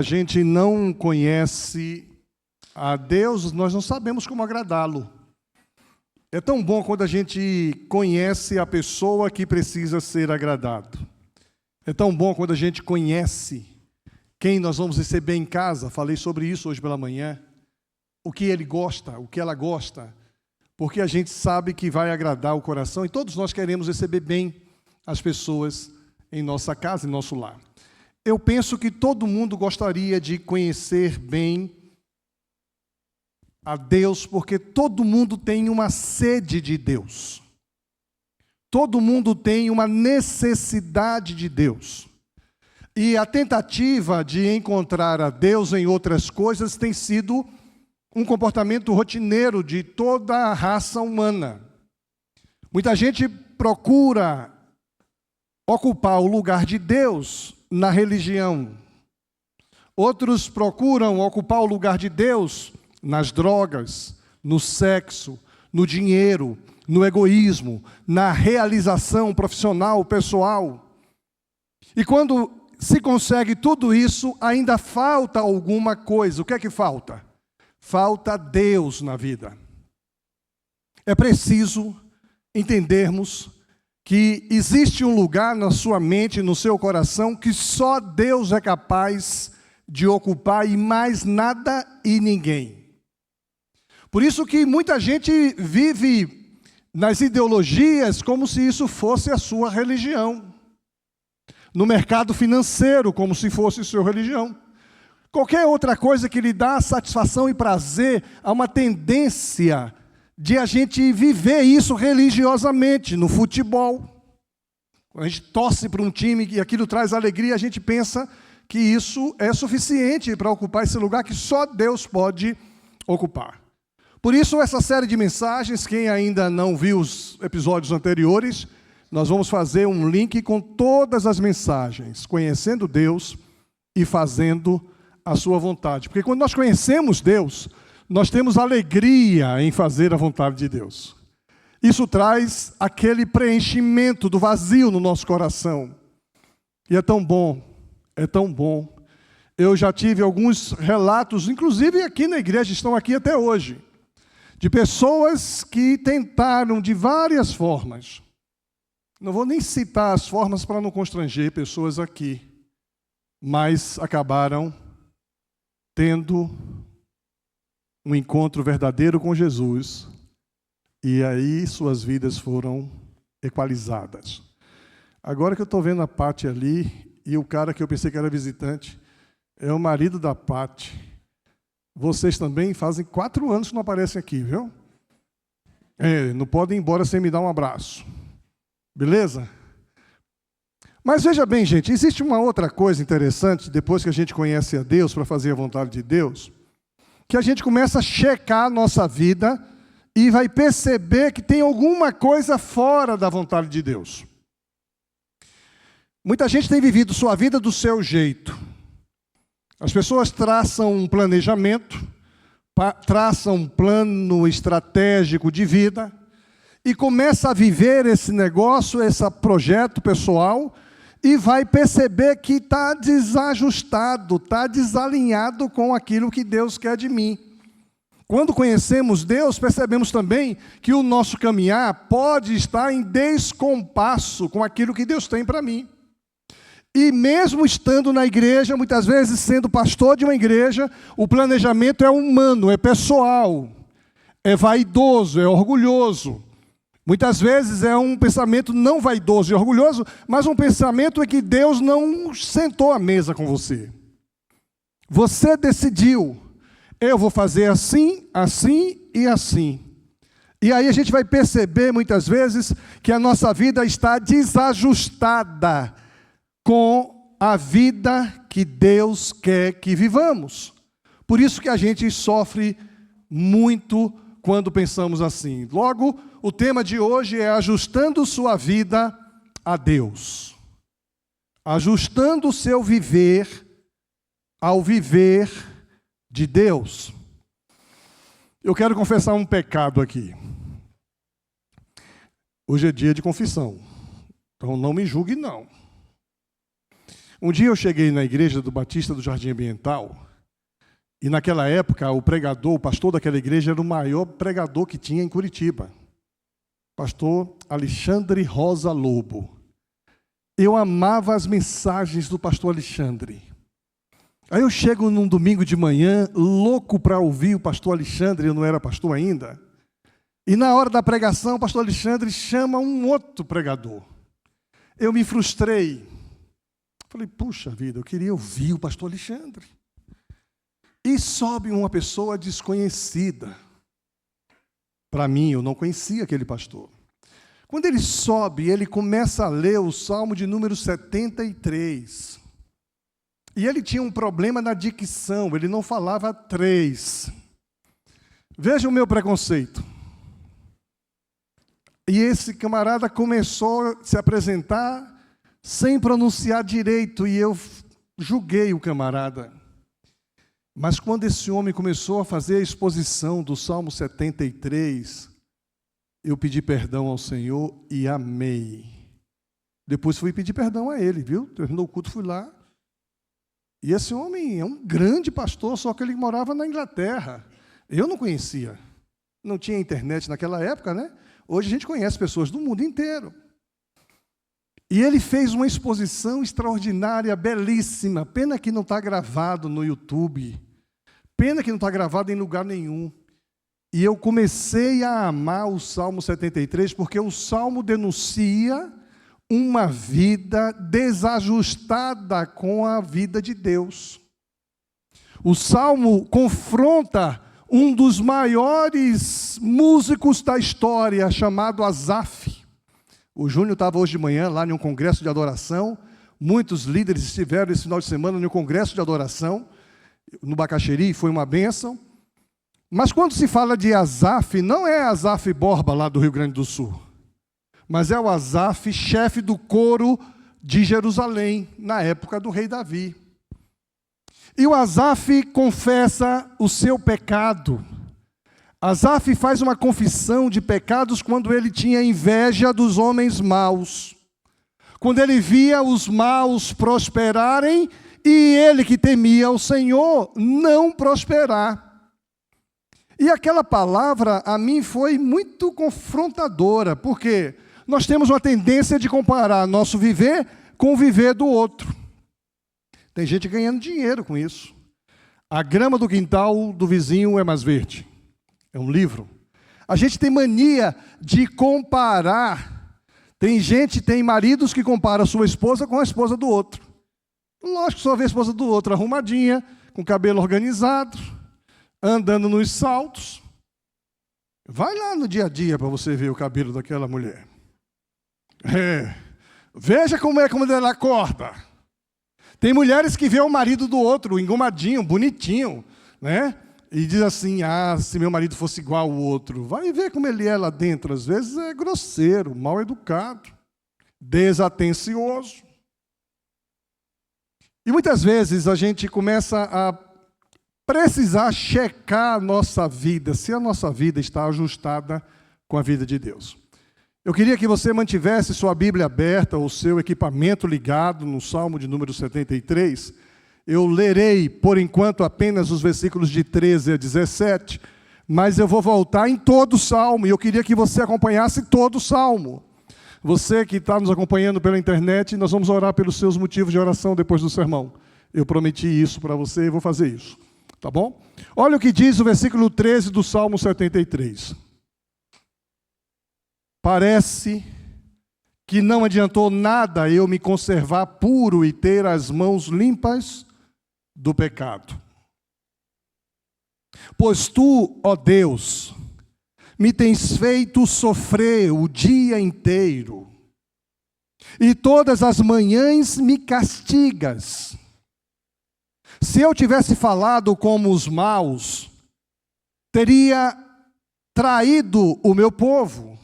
A gente não conhece a Deus, nós não sabemos como agradá-lo. É tão bom quando a gente conhece a pessoa que precisa ser agradado. É tão bom quando a gente conhece quem nós vamos receber em casa. Falei sobre isso hoje pela manhã. O que ele gosta, o que ela gosta. Porque a gente sabe que vai agradar o coração e todos nós queremos receber bem as pessoas em nossa casa, em nosso lar. Eu penso que todo mundo gostaria de conhecer bem a Deus, porque todo mundo tem uma sede de Deus. Todo mundo tem uma necessidade de Deus. E a tentativa de encontrar a Deus em outras coisas tem sido um comportamento rotineiro de toda a raça humana. Muita gente procura ocupar o lugar de Deus na religião. Outros procuram ocupar o lugar de Deus nas drogas, no sexo, no dinheiro, no egoísmo, na realização profissional, pessoal. E quando se consegue tudo isso, ainda falta alguma coisa. O que é que falta? Falta Deus na vida. É preciso entendermos que existe um lugar na sua mente, no seu coração, que só Deus é capaz de ocupar e mais nada e ninguém. Por isso que muita gente vive nas ideologias como se isso fosse a sua religião. No mercado financeiro, como se fosse a sua religião. Qualquer outra coisa que lhe dá satisfação e prazer, há uma tendência de a gente viver isso religiosamente, no futebol. Quando a gente torce para um time e aquilo traz alegria, a gente pensa que isso é suficiente para ocupar esse lugar que só Deus pode ocupar. Por isso, essa série de mensagens, quem ainda não viu os episódios anteriores, nós vamos fazer um link com todas as mensagens, conhecendo Deus e fazendo a sua vontade. Porque quando nós conhecemos Deus, nós temos alegria em fazer a vontade de Deus. Isso traz aquele preenchimento do vazio no nosso coração. E é tão bom, é tão bom. Eu já tive alguns relatos, inclusive aqui na igreja, estão aqui até hoje, de pessoas que tentaram de várias formas. Não vou nem citar as formas para não constranger pessoas aqui, mas acabaram tendo um encontro verdadeiro com Jesus, e aí suas vidas foram equalizadas. Agora que eu estou vendo a Pati ali, e o cara que eu pensei que era visitante, é o marido da Pati. Vocês também fazem 4 anos que não aparecem aqui, viu? Não podem ir embora sem me dar um abraço. Beleza? Mas veja bem, gente, existe uma outra coisa interessante, depois que a gente conhece a Deus, para fazer a vontade de Deus, que a gente começa a checar a nossa vida e vai perceber que tem alguma coisa fora da vontade de Deus. Muita gente tem vivido sua vida do seu jeito. As pessoas traçam um planejamento, traçam um plano estratégico de vida e começa a viver esse negócio, esse projeto pessoal, e vai perceber que está desajustado, está desalinhado com aquilo que Deus quer de mim. Quando conhecemos Deus, percebemos também que o nosso caminhar pode estar em descompasso com aquilo que Deus tem para mim. E mesmo estando na igreja, muitas vezes sendo pastor de uma igreja, o planejamento é humano, é pessoal, é vaidoso, é orgulhoso. Muitas vezes é um pensamento não vaidoso e orgulhoso, mas um pensamento é que Deus não sentou à mesa com você. Você decidiu, eu vou fazer assim, assim e assim. E aí a gente vai perceber muitas vezes que a nossa vida está desajustada com a vida que Deus quer que vivamos. Por isso que a gente sofre muito quando pensamos assim. Logo, o tema de hoje é ajustando sua vida a Deus. Ajustando o seu viver ao viver de Deus. Eu quero confessar um pecado aqui. Hoje é dia de confissão. Então não me julgue não. Um dia eu cheguei na igreja do Batista do Jardim Ambiental, e naquela época o pregador, o pastor daquela igreja era o maior pregador que tinha em Curitiba. Pastor Alexandre Rosa Lobo. Eu amava as mensagens do pastor Alexandre. Aí eu chego num domingo de manhã, louco para ouvir o pastor Alexandre, eu não era pastor ainda. E na hora da pregação, o pastor Alexandre chama um outro pregador. Eu me frustrei. Falei, puxa vida, eu queria ouvir o pastor Alexandre. E sobe uma pessoa desconhecida. Para mim, eu não conhecia aquele pastor. Quando ele sobe, ele começa a ler o Salmo de número 73. E ele tinha um problema na dicção, ele não falava 3. Veja o meu preconceito. E esse camarada começou a se apresentar sem pronunciar direito, e eu julguei o camarada. Mas quando esse homem começou a fazer a exposição do Salmo 73, eu pedi perdão ao Senhor e amei. Depois fui pedir perdão a ele, viu? Terminou o culto, fui lá. E esse homem é um grande pastor, só que ele morava na Inglaterra. Eu não conhecia. Não tinha internet naquela época, né? Hoje a gente conhece pessoas do mundo inteiro. E ele fez uma exposição extraordinária, belíssima. Pena que não está gravado no YouTube. Pena que não está gravado em lugar nenhum. E eu comecei a amar o Salmo 73, porque o Salmo denuncia uma vida desajustada com a vida de Deus. O Salmo confronta um dos maiores músicos da história, chamado Asaf. O Júnior estava hoje de manhã lá em um congresso de adoração. Muitos líderes estiveram esse final de semana no congresso de adoração, no Bacaxeri, foi uma bênção. Mas quando se fala de Asaf, não é Asaf Borba, lá do Rio Grande do Sul, mas é o Asaf, chefe do coro de Jerusalém, na época do rei Davi. E o Asaf confessa o seu pecado. Asaf faz uma confissão de pecados quando ele tinha inveja dos homens maus. Quando ele via os maus prosperarem e ele que temia o Senhor não prosperar. E aquela palavra a mim foi muito confrontadora, porque nós temos uma tendência de comparar nosso viver com o viver do outro. Tem gente ganhando dinheiro com isso. A grama do quintal do vizinho é mais verde. É um livro. A gente tem mania de comparar. Tem maridos que comparam a sua esposa com a esposa do outro. Lógico que só vê a esposa do outro arrumadinha, com cabelo organizado, andando nos saltos. Vai lá no dia a dia para você ver o cabelo daquela mulher. Veja como ela acorda. Tem mulheres que vê o marido do outro engomadinho, bonitinho, né? E diz assim, se meu marido fosse igual ao outro. Vai ver como ele é lá dentro. Às vezes é grosseiro, mal educado, desatencioso. E muitas vezes a gente começa a precisar checar a nossa vida, se a nossa vida está ajustada com a vida de Deus. Eu queria que você mantivesse sua Bíblia aberta, ou seu equipamento ligado no Salmo de número 73. Eu lerei, por enquanto, apenas os versículos de 13 a 17, mas eu vou voltar em todo o Salmo, e eu queria que você acompanhasse todo o Salmo. Você que está nos acompanhando pela internet, nós vamos orar pelos seus motivos de oração depois do sermão. Eu prometi isso para você e vou fazer isso. Tá bom? Olha o que diz o versículo 13 do Salmo 73. Parece que não adiantou nada eu me conservar puro e ter as mãos limpas do pecado. Pois tu, ó Deus, me tens feito sofrer o dia inteiro, e todas as manhãs me castigas. Se eu tivesse falado como os maus, teria traído o meu povo.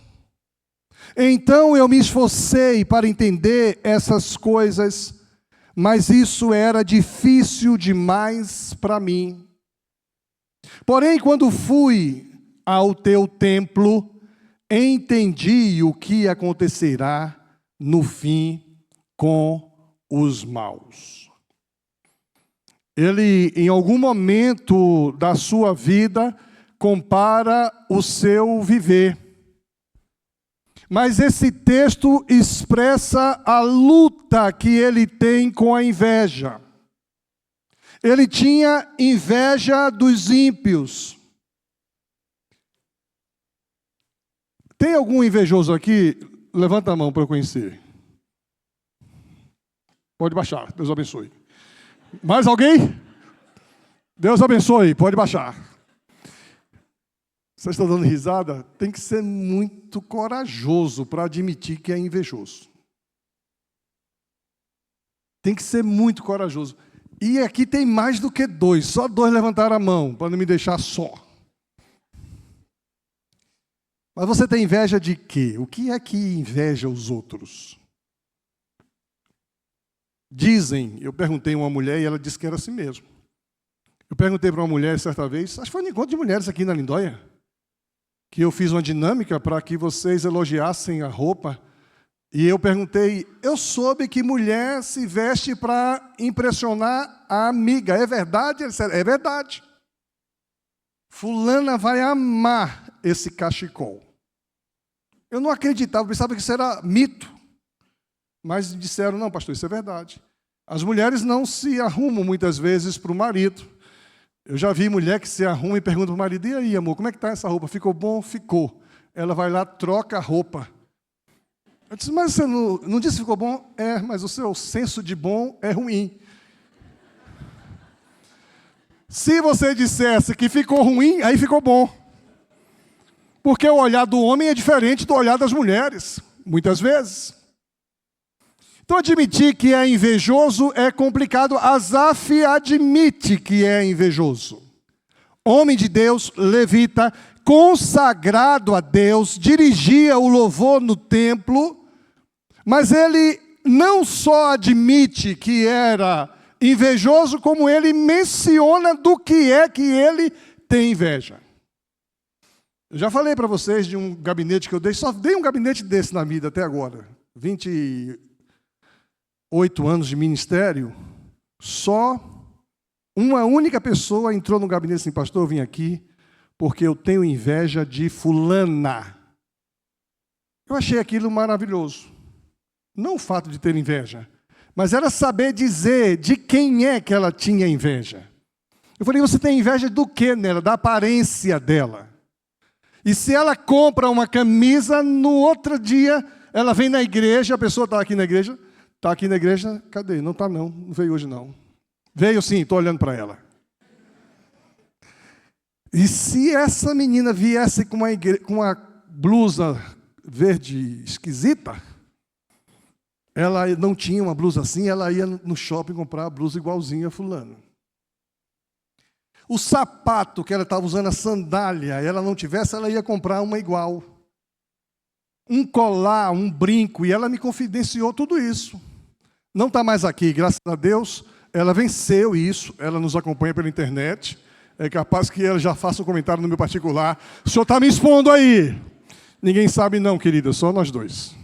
Então eu me esforcei para entender essas coisas, mas isso era difícil demais para mim. Porém, quando fui ao teu templo, entendi o que acontecerá no fim com os maus. Ele, em algum momento da sua vida, compara o seu viver. Mas esse texto expressa a luta que ele tem com a inveja. Ele tinha inveja dos ímpios. Tem algum invejoso aqui? Levanta a mão para eu conhecer. Pode baixar, Deus abençoe. Mais alguém? Deus abençoe, pode baixar. Vocês estão dando risada? Tem que ser muito corajoso para admitir que é invejoso. Tem que ser muito corajoso. E aqui tem mais do que dois, só dois levantaram a mão, para não me deixar só. Mas você tem inveja de quê? O que é que inveja os outros? Dizem, eu perguntei a uma mulher e ela disse que era assim mesmo. Eu perguntei para uma mulher certa vez, acho que foi um encontro de mulheres aqui na Lindóia, que eu fiz uma dinâmica para que vocês elogiassem a roupa. E eu perguntei, eu soube que mulher se veste para impressionar a amiga. É verdade? Ele disse, é verdade. Fulana vai amar esse cachecol. Eu não acreditava, pensava que isso era mito. Mas disseram, não, pastor, isso é verdade. As mulheres não se arrumam muitas vezes para o marido. Eu já vi mulher que se arruma e pergunta para o marido, e aí, amor, como é que está essa roupa? Ficou bom? Ficou. Ela vai lá, troca a roupa. Eu disse, mas você não disse que ficou bom? É, mas o seu senso de bom é ruim. Se você dissesse que ficou ruim, aí ficou bom. Porque o olhar do homem é diferente do olhar das mulheres, muitas vezes. Então, admitir que é invejoso é complicado. Asaf admite que é invejoso. Homem de Deus, levita, consagrado a Deus, dirigia o louvor no templo, mas ele não só admite que era invejoso, como ele menciona do que é que ele tem inveja. Eu já falei para vocês de um gabinete que eu dei, só dei um gabinete desse na vida até agora. 28 anos de ministério, só uma única pessoa entrou no gabinete assim, pastor, eu vim aqui porque eu tenho inveja de fulana. Eu achei aquilo maravilhoso. Não o fato de ter inveja, mas era saber dizer de quem é que ela tinha inveja. Eu falei, você tem inveja do que nela? Da aparência dela. E se ela compra uma camisa, no outro dia, ela vem na igreja, a pessoa está aqui na igreja, cadê? Não está não veio hoje não. Veio sim, estou olhando para ela. E se essa menina viesse com uma blusa verde esquisita, ela não tinha uma blusa assim, ela ia no shopping comprar a blusa igualzinha a fulano. O sapato que ela estava usando, a sandália, ela não tivesse, ela ia comprar uma igual. Um colar, um brinco, e ela me confidenciou tudo isso. Não está mais aqui, graças a Deus, ela venceu isso, ela nos acompanha pela internet, é capaz que ela já faça um comentário no meu particular, o senhor está me expondo aí. Ninguém sabe não, querida, só nós dois.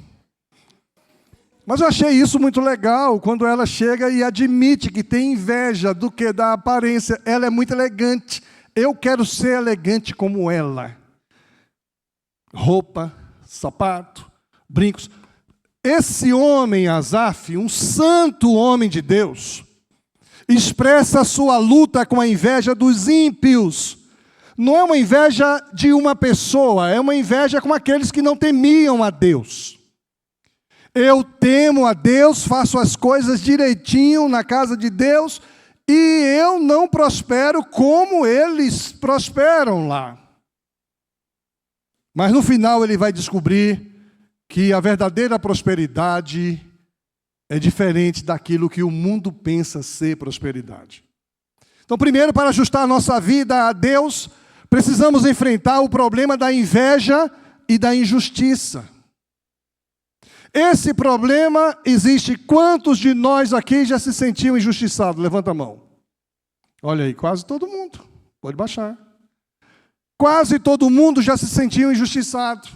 Mas eu achei isso muito legal, quando ela chega e admite que tem inveja do que da aparência. Ela é muito elegante, eu quero ser elegante como ela. Roupa, sapato, brincos. Esse homem, Asaf, um santo homem de Deus, expressa a sua luta com a inveja dos ímpios. Não é uma inveja de uma pessoa, é uma inveja com aqueles que não temiam a Deus. Eu temo a Deus, faço as coisas direitinho na casa de Deus, e eu não prospero como eles prosperam lá. Mas no final ele vai descobrir que a verdadeira prosperidade é diferente daquilo que o mundo pensa ser prosperidade. Então, primeiro, para ajustar a nossa vida a Deus, precisamos enfrentar o problema da inveja e da injustiça. Esse problema existe. Quantos de nós aqui já se sentiam injustiçados? Levanta a mão. Olha aí, quase todo mundo. Pode baixar. Quase todo mundo já se sentiu injustiçado.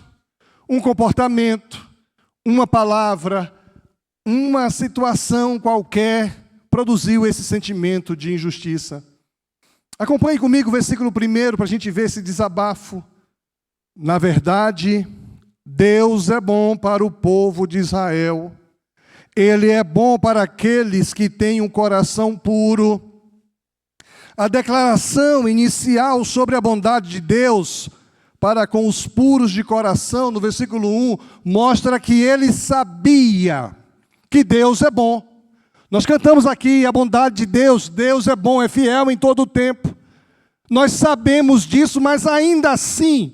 Um comportamento, uma palavra, uma situação qualquer produziu esse sentimento de injustiça. Acompanhe comigo o versículo 1 para a gente ver esse desabafo. Na verdade, Deus é bom para o povo de Israel. Ele é bom para aqueles que têm um coração puro. A declaração inicial sobre a bondade de Deus para com os puros de coração, no versículo 1, mostra que ele sabia que Deus é bom. Nós cantamos aqui a bondade de Deus, Deus é bom, é fiel em todo o tempo. Nós sabemos disso, mas ainda assim,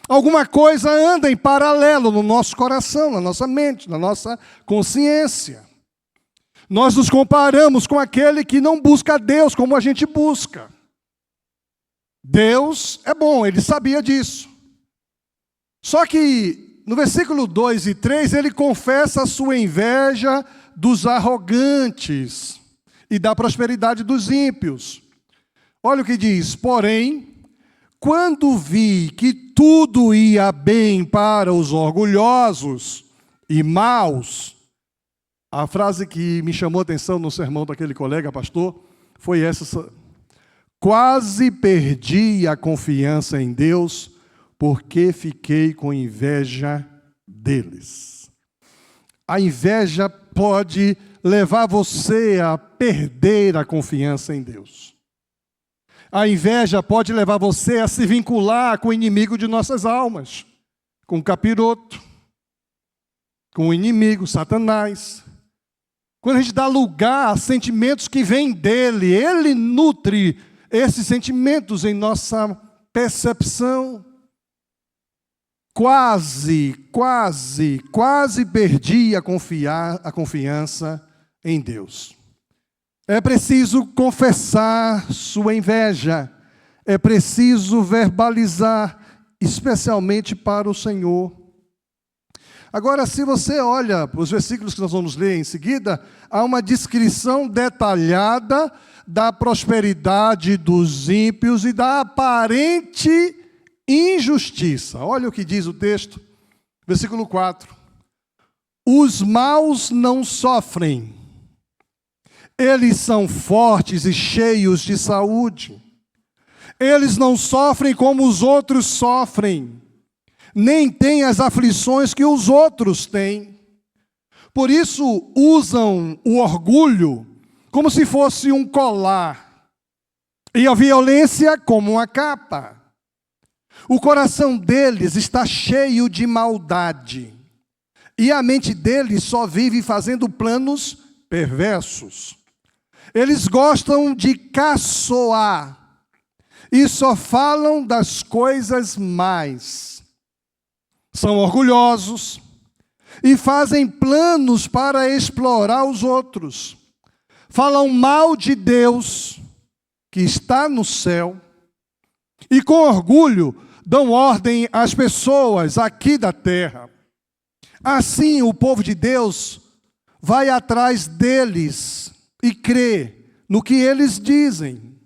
alguma coisa anda em paralelo no nosso coração, na nossa mente, na nossa consciência. Nós nos comparamos com aquele que não busca Deus como a gente busca. Deus é bom, ele sabia disso. Só que no versículo 2 e 3, ele confessa a sua inveja dos arrogantes e da prosperidade dos ímpios. Olha o que diz: porém, quando vi que tudo ia bem para os orgulhosos e maus, a frase que me chamou a atenção no sermão daquele colega pastor foi essa: quase perdi a confiança em Deus, porque fiquei com inveja deles. A inveja pode levar você a perder a confiança em Deus. A inveja pode levar você a se vincular com o inimigo de nossas almas, com o capiroto, com o inimigo, Satanás. Quando a gente dá lugar a sentimentos que vêm dele, ele nutre esses sentimentos em nossa percepção. Quase perdi a confiança em Deus. É preciso confessar sua inveja, é preciso verbalizar, especialmente para o Senhor. Agora, se você olha para os versículos que nós vamos ler em seguida, há uma descrição detalhada da prosperidade dos ímpios e da aparente injustiça. Olha o que diz o texto, versículo 4. Os maus não sofrem, eles são fortes e cheios de saúde. Eles não sofrem como os outros sofrem, nem têm as aflições que os outros têm. Por isso usam o orgulho como se fosse um colar, e a violência como uma capa. O coração deles está cheio de maldade, e a mente deles só vive fazendo planos perversos. Eles gostam de caçoar, e só falam das coisas más. São orgulhosos, e fazem planos para explorar os outros. Falam mal de Deus, que está no céu, e com orgulho dão ordem às pessoas aqui da terra. Assim, o povo de Deus vai atrás deles e crê no que eles dizem.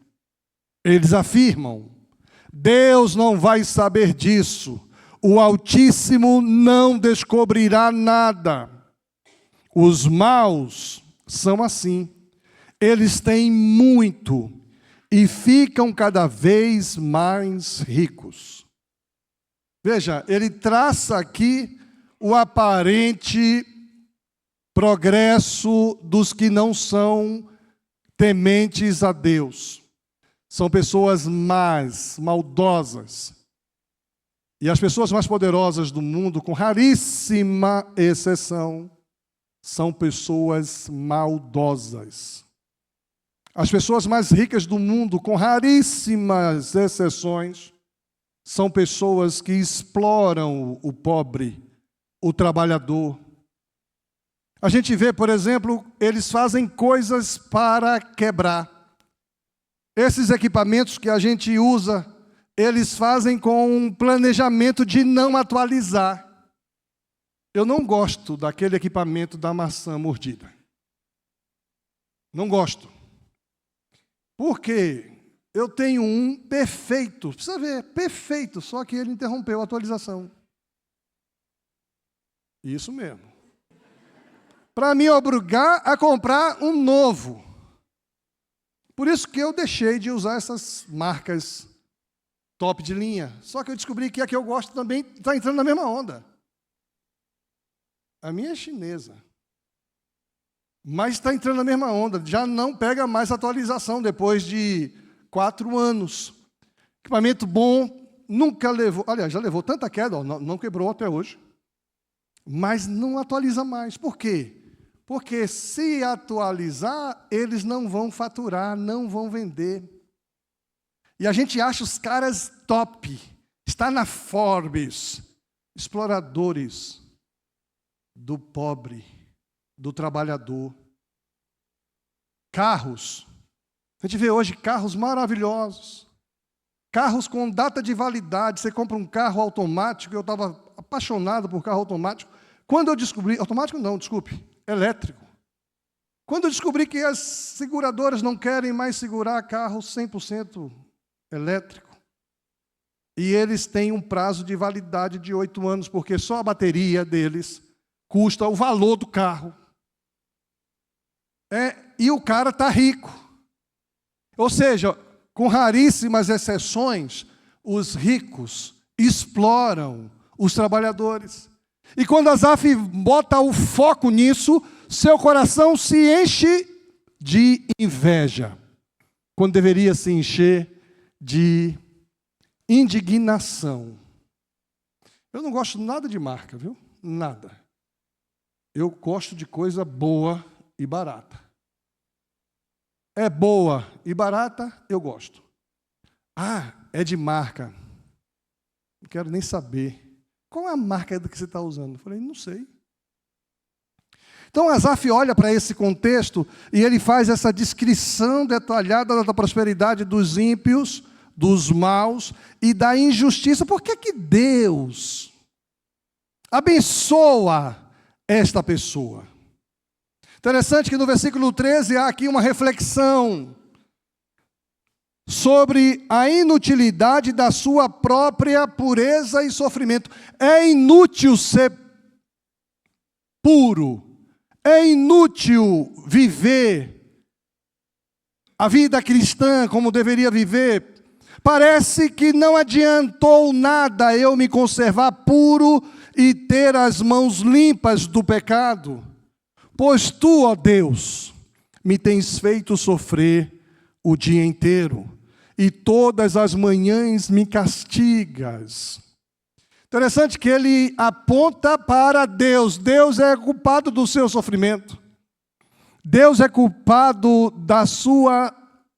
Eles afirmam: Deus não vai saber disso, o Altíssimo não descobrirá nada. Os maus são assim, eles têm muito e ficam cada vez mais ricos. Veja, ele traça aqui o aparente progresso dos que não são tementes a Deus. São pessoas más, maldosas. E as pessoas mais poderosas do mundo, com raríssima exceção, são pessoas maldosas. As pessoas mais ricas do mundo, com raríssimas exceções, são pessoas que exploram o pobre, o trabalhador. A gente vê, por exemplo, eles fazem coisas para quebrar. Esses equipamentos que a gente usa, eles fazem com um planejamento de não atualizar. Eu não gosto daquele equipamento da maçã mordida. Não gosto. Por quê? Eu tenho um perfeito, precisa ver, perfeito, só que ele interrompeu a atualização. Isso mesmo. para me obrigar a comprar um novo. Por isso que eu deixei de usar essas marcas top de linha. Só que eu descobri que a que eu gosto também está entrando na mesma onda. A minha é chinesa. Mas está entrando na mesma onda. Já não pega mais atualização depois de 4 anos. Equipamento bom, nunca levou... Aliás, já levou tanta queda, ó, não quebrou até hoje. Mas não atualiza mais. Por quê? Porque se atualizar, eles não vão faturar, não vão vender. E a gente acha os caras top. Está na Forbes. Exploradores do pobre, do trabalhador. Carros. A gente vê hoje carros maravilhosos. Carros com data de validade. Você compra um carro automático. Eu estava apaixonado por carro automático. Quando eu descobri... Automático não, desculpe. Elétrico. Quando eu descobri que as seguradoras não querem mais segurar carro 100% elétrico, e eles têm um prazo de validade de 8 anos, porque só a bateria deles custa o valor do carro. E o cara está rico. Ou seja, com raríssimas exceções, os ricos exploram os trabalhadores. E quando a Asaf bota o foco nisso, seu coração se enche de inveja, quando deveria se encher de indignação. Eu não gosto nada de marca, viu? Nada. Eu gosto de coisa boa e barata. É boa e barata, eu gosto. Ah, é de marca. Não quero nem saber. Qual é a marca do que você está usando? Eu falei, não sei. Então, Asaf olha para esse contexto e ele faz essa descrição detalhada da prosperidade dos ímpios, dos maus e da injustiça. Por que que Deus abençoa esta pessoa? Interessante que no versículo 13 há aqui uma reflexão sobre a inutilidade da sua própria pureza e sofrimento. É inútil ser puro. É inútil viver a vida cristã como deveria viver. Parece que não adiantou nada eu me conservar puro e ter as mãos limpas do pecado. Pois tu, ó Deus, me tens feito sofrer o dia inteiro, e todas as manhãs me castigas. Interessante que ele aponta para Deus. Deus é culpado do seu sofrimento. Deus é culpado da sua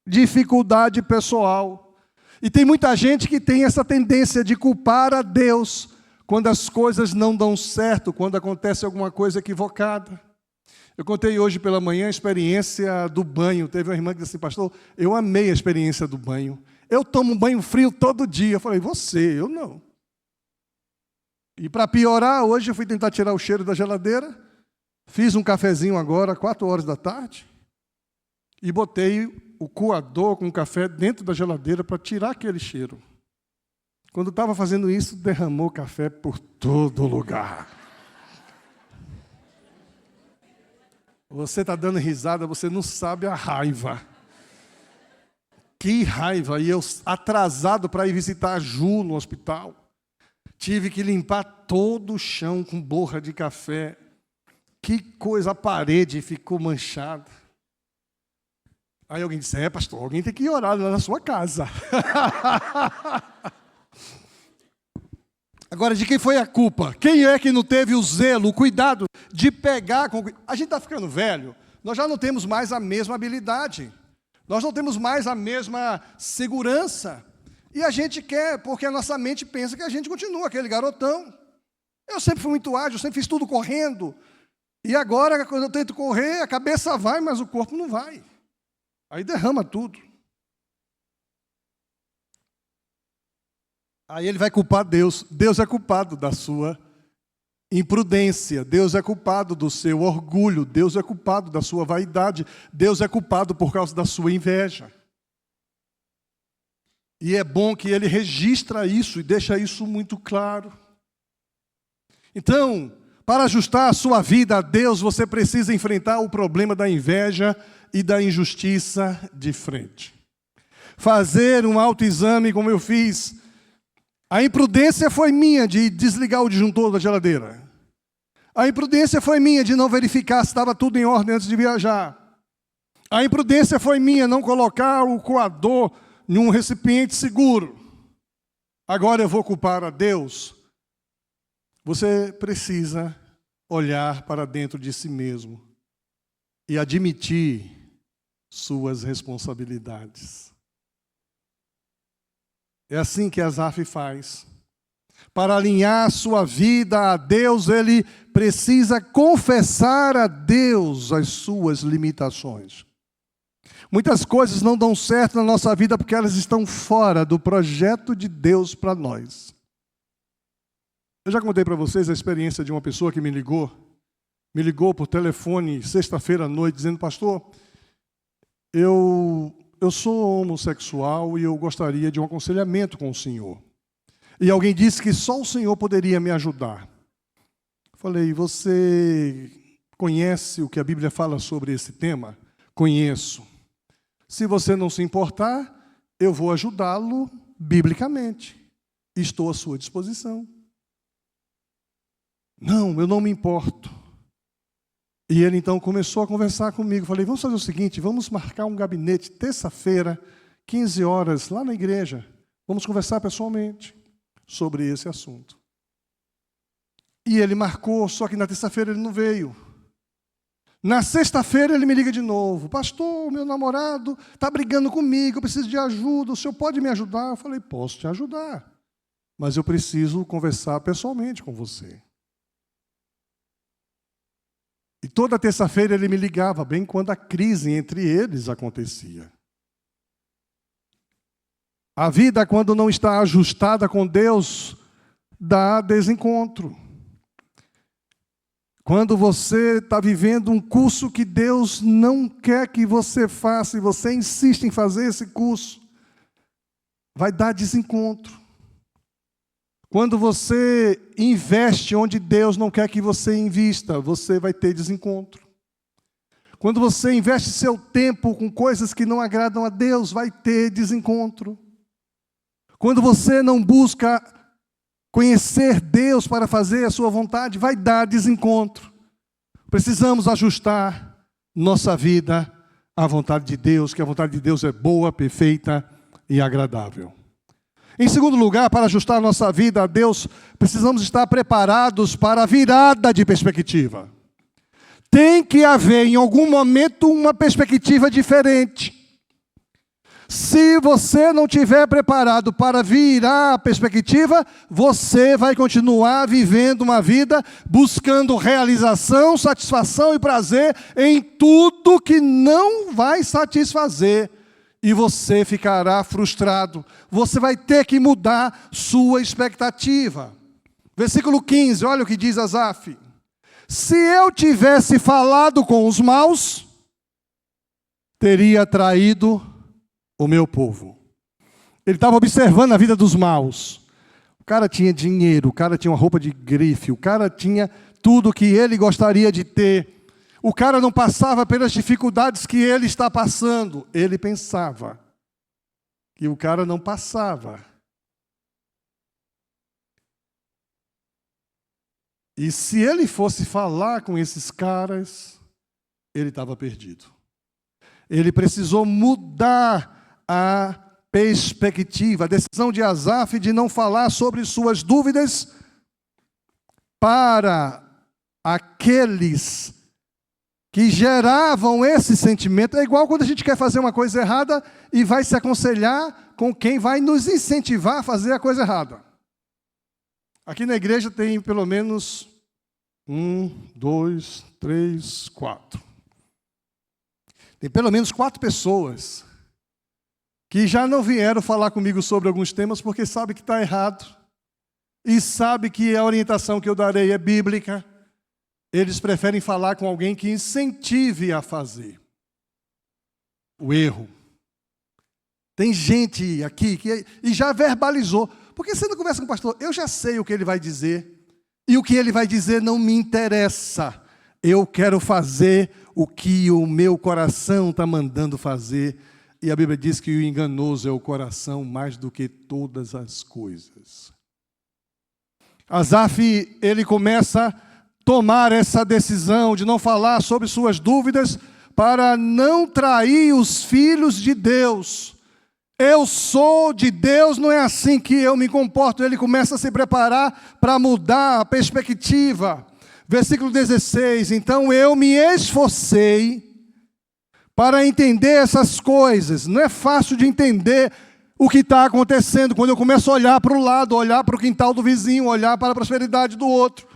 dificuldade pessoal. E tem muita gente que tem essa tendência de culpar a Deus quando as coisas não dão certo, quando acontece alguma coisa equivocada. Eu contei hoje pela manhã a experiência do banho. Teve uma irmã que disse assim, pastor, eu amei a experiência do banho. Eu tomo um banho frio todo dia. Eu falei, você, eu não. E para piorar, hoje eu fui tentar tirar o cheiro da geladeira, fiz um cafezinho agora, 4 horas da tarde, e botei o coador com café dentro da geladeira para tirar aquele cheiro. Quando estava fazendo isso, derramou café por todo lugar. Você está dando risada, você não sabe a raiva. Que raiva! E eu atrasado para ir visitar a Ju no hospital. Tive que limpar todo o chão com borra de café. Que coisa, a parede ficou manchada. Aí alguém disse, pastor, alguém tem que orar lá na sua casa. Agora, de quem foi a culpa? Quem é que não teve o zelo, o cuidado de pegar com... A gente está ficando velho, nós já não temos mais a mesma habilidade. Nós não temos mais a mesma segurança. E a gente quer, porque a nossa mente pensa que a gente continua aquele garotão. Eu sempre fui muito ágil, sempre fiz tudo correndo. E agora, quando eu tento correr, a cabeça vai, mas o corpo não vai. Aí derrama tudo. Aí ele vai culpar Deus. Deus é culpado da sua imprudência. Deus é culpado do seu orgulho. Deus é culpado da sua vaidade. Deus é culpado por causa da sua inveja. E é bom que ele registra isso e deixa isso muito claro. Então, para ajustar a sua vida a Deus, você precisa enfrentar o problema da inveja e da injustiça de frente. Fazer um autoexame como eu fiz. A imprudência foi minha de desligar o disjuntor da geladeira. A imprudência foi minha de não verificar se estava tudo em ordem antes de viajar. A imprudência foi minha não colocar o coador em um recipiente seguro. Agora eu vou culpar a Deus. Você precisa olhar para dentro de si mesmo e admitir suas responsabilidades. É assim que Asaf faz. Para alinhar sua vida a Deus, ele precisa confessar a Deus as suas limitações. Muitas coisas não dão certo na nossa vida porque elas estão fora do projeto de Deus para nós. Eu já contei para vocês a experiência de uma pessoa que me ligou por telefone sexta-feira à noite, dizendo: pastor, eu sou homossexual e eu gostaria de um aconselhamento com o senhor. E alguém disse que só o senhor poderia me ajudar. Falei: você conhece o que a Bíblia fala sobre esse tema? Conheço. Se você não se importar, eu vou ajudá-lo biblicamente. Estou à sua disposição. Não, eu não me importo. E ele então começou a conversar comigo. Falei: vamos fazer o seguinte, vamos marcar um gabinete terça-feira, 15 horas, lá na igreja. Vamos conversar pessoalmente sobre esse assunto. E ele marcou, só que na terça-feira ele não veio. Na sexta-feira ele me liga de novo: pastor, meu namorado está brigando comigo, eu preciso de ajuda, o senhor pode me ajudar? Eu falei: posso te ajudar, mas eu preciso conversar pessoalmente com você. E toda terça-feira ele me ligava, bem quando a crise entre eles acontecia. A vida, quando não está ajustada com Deus, dá desencontro. Quando você está vivendo um curso que Deus não quer que você faça, e você insiste em fazer esse curso, vai dar desencontro. Quando você investe onde Deus não quer que você invista, você vai ter desencontro. Quando você investe seu tempo com coisas que não agradam a Deus, vai ter desencontro. Quando você não busca conhecer Deus para fazer a sua vontade, vai dar desencontro. Precisamos ajustar nossa vida à vontade de Deus, que a vontade de Deus é boa, perfeita e agradável. Em segundo lugar, para ajustar nossa vida a Deus, precisamos estar preparados para a virada de perspectiva. Tem que haver, em algum momento, uma perspectiva diferente. Se você não estiver preparado para virar a perspectiva, você vai continuar vivendo uma vida buscando realização, satisfação e prazer em tudo que não vai satisfazer. E você ficará frustrado. Você vai ter que mudar sua expectativa. Versículo 15, olha o que diz Asaf. Se eu tivesse falado com os maus, teria traído o meu povo. Ele estava observando a vida dos maus. O cara tinha dinheiro, o cara tinha uma roupa de grife, o cara tinha tudo que ele gostaria de ter. O cara não passava pelas dificuldades que ele está passando. Ele pensava que o cara não passava. E se ele fosse falar com esses caras, ele estava perdido. Ele precisou mudar a perspectiva, a decisão de Asaf de não falar sobre suas dúvidas para aqueles que geravam esse sentimento. É igual quando a gente quer fazer uma coisa errada e vai se aconselhar com quem vai nos incentivar a fazer a coisa errada. Aqui na igreja tem pelo menos 1, 2, 3, 4. Tem pelo menos 4 pessoas que já não vieram falar comigo sobre alguns temas porque sabe que está errado e sabe que a orientação que eu darei é bíblica. Eles preferem falar com alguém que incentive a fazer o erro. Tem gente aqui que e já verbalizou. Por que você não conversa com o pastor? Eu já sei o que ele vai dizer. E o que ele vai dizer não me interessa. Eu quero fazer o que o meu coração está mandando fazer. E a Bíblia diz que o enganoso é o coração mais do que todas as coisas. Asaf, ele começa a tomar essa decisão de não falar sobre suas dúvidas para não trair os filhos de Deus. Eu sou de Deus, não é assim que eu me comporto. Ele começa a se preparar para mudar a perspectiva. Versículo 16, então eu me esforcei para entender essas coisas. Não é fácil de entender o que está acontecendo quando eu começo a olhar para o lado, olhar para o quintal do vizinho, olhar para a prosperidade do outro.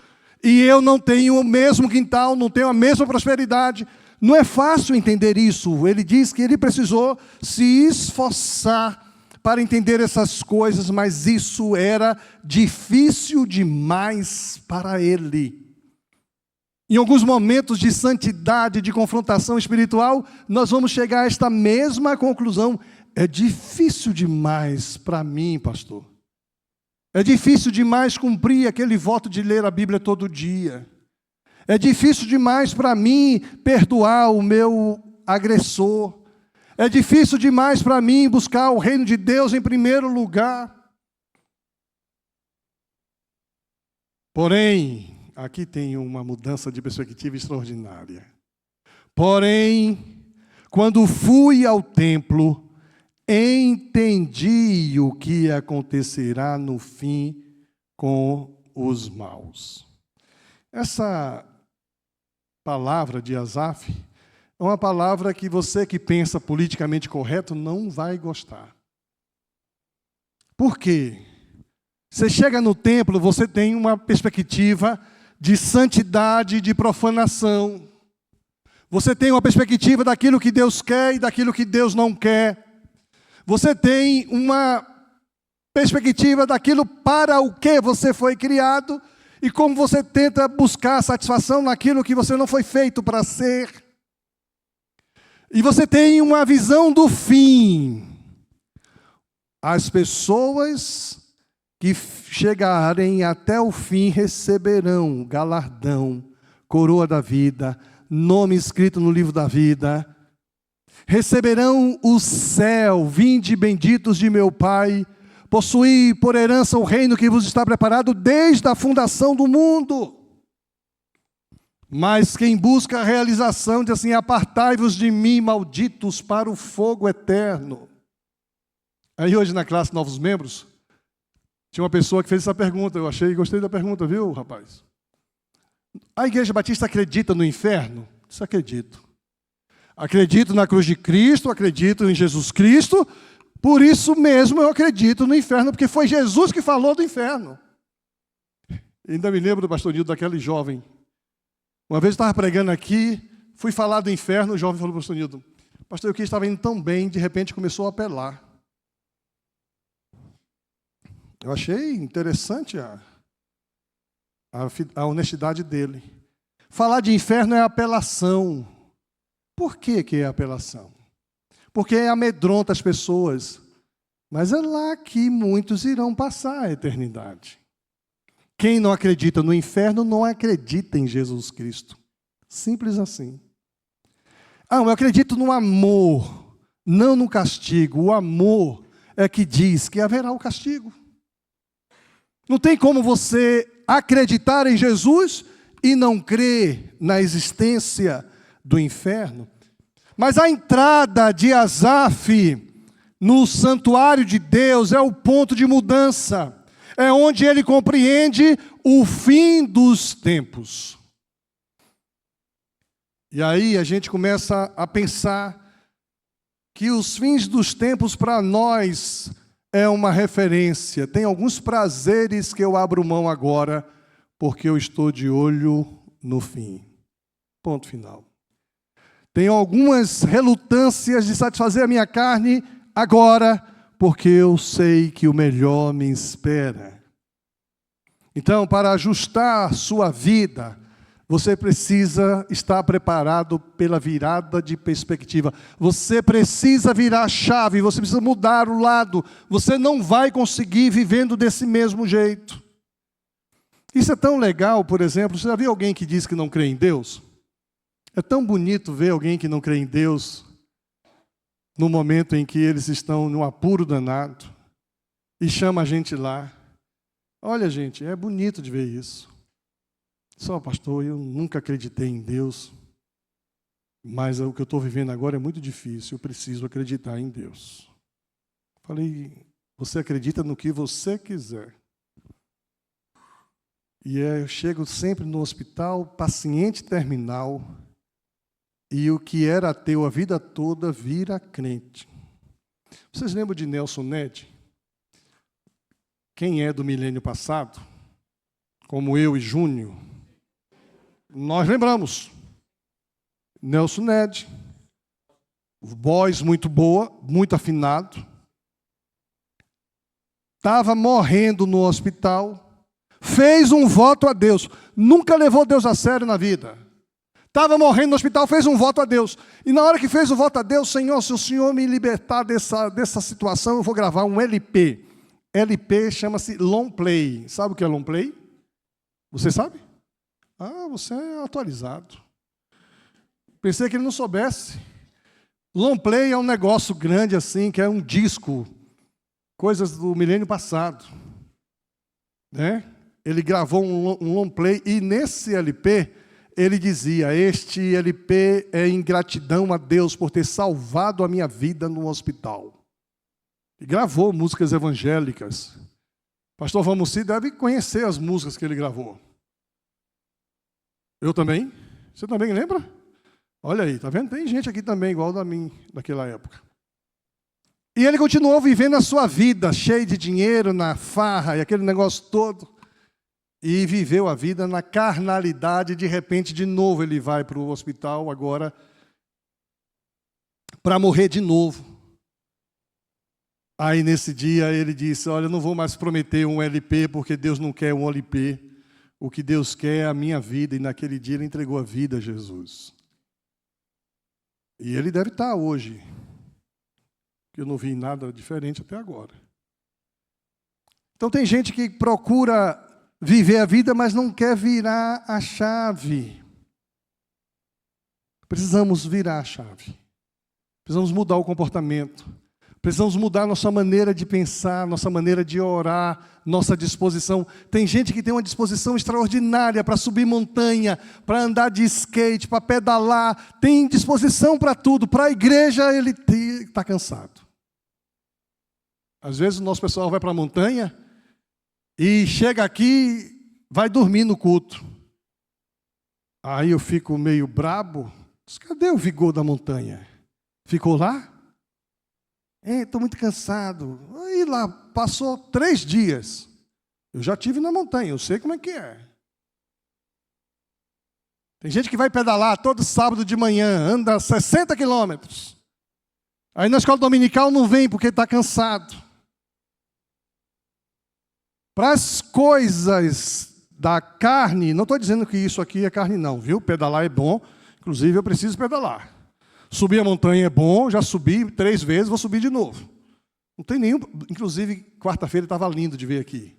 E eu não tenho o mesmo quintal, não tenho a mesma prosperidade. Não é fácil entender isso. Ele diz que ele precisou se esforçar para entender essas coisas, mas isso era difícil demais para ele. Em alguns momentos de santidade, de confrontação espiritual, nós vamos chegar a esta mesma conclusão. É difícil demais para mim, pastor. É difícil demais cumprir aquele voto de ler a Bíblia todo dia. É difícil demais para mim perdoar o meu agressor. É difícil demais para mim buscar o reino de Deus em primeiro lugar. Porém, aqui tem uma mudança de perspectiva extraordinária. Porém, quando fui ao templo, entendi o que acontecerá no fim com os maus. Essa palavra de Asaf é uma palavra que você que pensa politicamente correto não vai gostar. Por quê? Você chega no templo, você tem uma perspectiva de santidade, de profanação. Você tem uma perspectiva daquilo que Deus quer e daquilo que Deus não quer. Você tem uma perspectiva daquilo para o que você foi criado e como você tenta buscar satisfação naquilo que você não foi feito para ser. E você tem uma visão do fim. As pessoas que chegarem até o fim receberão galardão, coroa da vida, nome escrito no livro da vida. Receberão o céu, vinde benditos de meu Pai, possuí por herança o reino que vos está preparado desde a fundação do mundo. Mas quem busca a realização diz assim, apartai-vos de mim, malditos, para o fogo eterno. Aí hoje na classe Novos Membros, tinha uma pessoa que fez essa pergunta, gostei da pergunta, viu, rapaz? A Igreja Batista acredita no inferno? Isso acredito. Acredito na cruz de Cristo, acredito em Jesus Cristo, por isso mesmo eu acredito no inferno, porque foi Jesus que falou do inferno. Ainda me lembro do pastor Nildo, daquele jovem. Uma vez eu estava pregando aqui, fui falar do inferno, o jovem falou para o pastor Nildo, pastor, eu que estava indo tão bem, de repente começou a apelar. Eu achei interessante a honestidade dele. Falar de inferno é apelação. Por que é apelação? Porque amedronta as pessoas. Mas é lá que muitos irão passar a eternidade. Quem não acredita no inferno não acredita em Jesus Cristo. Simples assim. Eu acredito no amor, não no castigo. O amor é que diz que haverá o castigo. Não tem como você acreditar em Jesus e não crer na existência do inferno. Mas a entrada de Asaf no santuário de Deus é o ponto de mudança. É onde ele compreende o fim dos tempos. E aí a gente começa a pensar que os fins dos tempos para nós é uma referência. Tem alguns prazeres que eu abro mão agora, porque eu estou de olho no fim. Ponto final. Tenho algumas relutâncias de satisfazer a minha carne agora, porque eu sei que o melhor me espera. Então, para ajustar sua vida, você precisa estar preparado pela virada de perspectiva. Você precisa virar a chave, você precisa mudar o lado. Você não vai conseguir vivendo desse mesmo jeito. Isso é tão legal, por exemplo, você já viu alguém que diz que não crê em Deus? É tão bonito ver alguém que não crê em Deus no momento em que eles estão num apuro danado e chama a gente lá. Olha, gente, é bonito de ver isso. Só, pastor, eu nunca acreditei em Deus, mas o que eu estou vivendo agora é muito difícil, eu preciso acreditar em Deus. Falei, você acredita no que você quiser. E eu chego sempre no hospital, paciente terminal, e o que era ateu a vida toda vira crente. Vocês lembram de Nelson Ned? Quem é do milênio passado, como eu e Júnior, nós lembramos. Nelson Ned, voz muito boa, muito afinado, estava morrendo no hospital, fez um voto a Deus, nunca levou Deus a sério na vida. Estava morrendo no hospital, fez um voto a Deus. E na hora que fez o voto a Deus, Senhor, se o Senhor me libertar dessa situação, eu vou gravar um LP. LP chama-se long play. Sabe o que é long play? Você sabe? Ah, você é atualizado. Pensei que ele não soubesse. Long play é um negócio grande assim, que é um disco, coisas do milênio passado. Né? Ele gravou um long play e nesse LP ele dizia, este LP é em gratidão a Deus por ter salvado a minha vida no hospital. E gravou músicas evangélicas. Pastor Vamussi deve conhecer as músicas que ele gravou. Eu também. Você também lembra? Olha aí, tá vendo? Tem gente aqui também igual a mim, daquela época. E ele continuou vivendo a sua vida, cheio de dinheiro, na farra e aquele negócio todo. E viveu a vida na carnalidade, de repente, de novo, ele vai para o hospital agora para morrer de novo. Aí, nesse dia, ele disse, olha, eu não vou mais prometer um LP, porque Deus não quer um LP. O que Deus quer é a minha vida. E naquele dia ele entregou a vida a Jesus. E ele deve estar hoje. Eu não vi nada diferente até agora. Então tem gente que procura viver a vida, mas não quer virar a chave. Precisamos virar a chave. Precisamos mudar o comportamento. Precisamos mudar nossa maneira de pensar, nossa maneira de orar, nossa disposição. Tem gente que tem uma disposição extraordinária para subir montanha, para andar de skate, para pedalar. Tem disposição para tudo. Para a igreja, ele está cansado. Às vezes o nosso pessoal vai para a montanha e chega aqui, vai dormir no culto. Aí eu fico meio brabo. Cadê o vigor da montanha? Ficou lá? Estou muito cansado. Aí lá, passou 3 dias. Eu já estive na montanha, eu sei como é que é. Tem gente que vai pedalar todo sábado de manhã, anda 60 quilômetros. Aí na escola dominical não vem porque está cansado. Para as coisas da carne, não estou dizendo que isso aqui é carne não, viu? Pedalar é bom, inclusive eu preciso pedalar. Subir a montanha é bom, já subi 3 vezes, vou subir de novo. Não tem nenhum, inclusive quarta-feira estava lindo de ver aqui.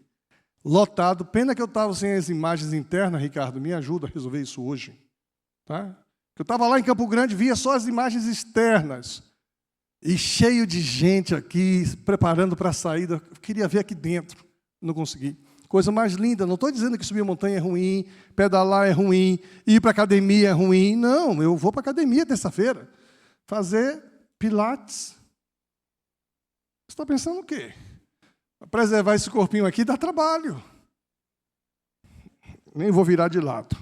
Lotado, pena que eu estava sem as imagens internas, Ricardo, me ajuda a resolver isso hoje. Tá? Eu estava lá em Campo Grande, via só as imagens externas. E cheio de gente aqui, preparando para a saída. Eu queria ver aqui dentro, não consegui. Coisa mais linda, não estou dizendo que subir a montanha é ruim, pedalar é ruim, ir para a academia é ruim. Não, eu vou para a academia terça-feira, fazer pilates. Você está pensando o quê? Preservar esse corpinho aqui dá trabalho. Nem vou virar de lado.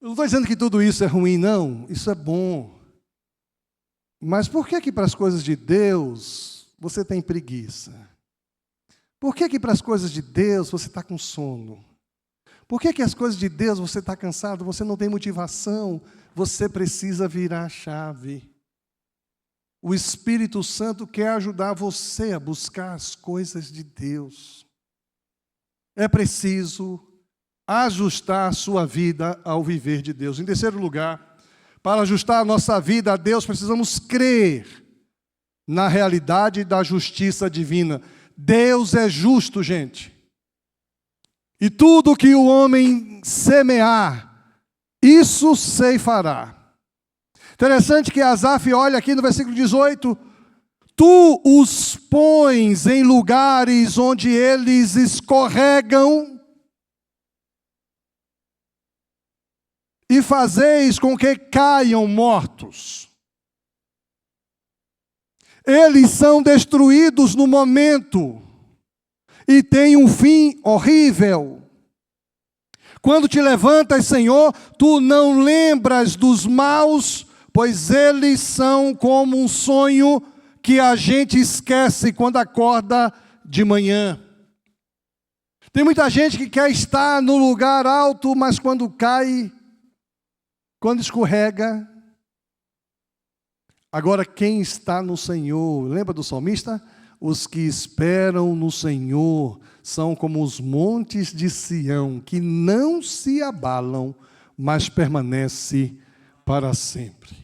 Eu não estou dizendo que tudo isso é ruim, não. Isso é bom. Mas por que para as coisas de Deus você tem preguiça? Por que para as coisas de Deus você está com sono? Por que as coisas de Deus você está cansado, você não tem motivação? Você precisa virar a chave. O Espírito Santo quer ajudar você a buscar as coisas de Deus. É preciso ajustar a sua vida ao viver de Deus. Em terceiro lugar, para ajustar a nossa vida a Deus, precisamos crer na realidade da justiça divina. Deus é justo, gente. E tudo que o homem semear, isso ceifará. Interessante que Asaf olha aqui no versículo 18, tu os pões em lugares onde eles escorregam e fazeis com que caiam mortos. Eles são destruídos no momento e têm um fim horrível. Quando te levantas, Senhor, tu não lembras dos maus, pois eles são como um sonho que a gente esquece quando acorda de manhã. Tem muita gente que quer estar no lugar alto, mas quando cai, quando escorrega. Agora, quem está no Senhor, lembra do salmista? Os que esperam no Senhor são como os montes de Sião, que não se abalam, mas permanece para sempre.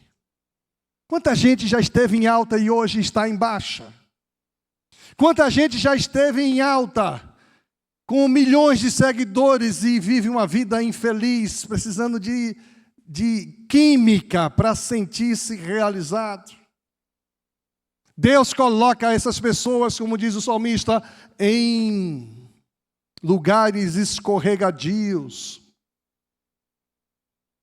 Quanta gente já esteve em alta e hoje está em baixa? Quanta gente já esteve em alta, com milhões de seguidores e vive uma vida infeliz, precisando de química para sentir-se realizado? Deus coloca essas pessoas, como diz o salmista, em lugares escorregadios.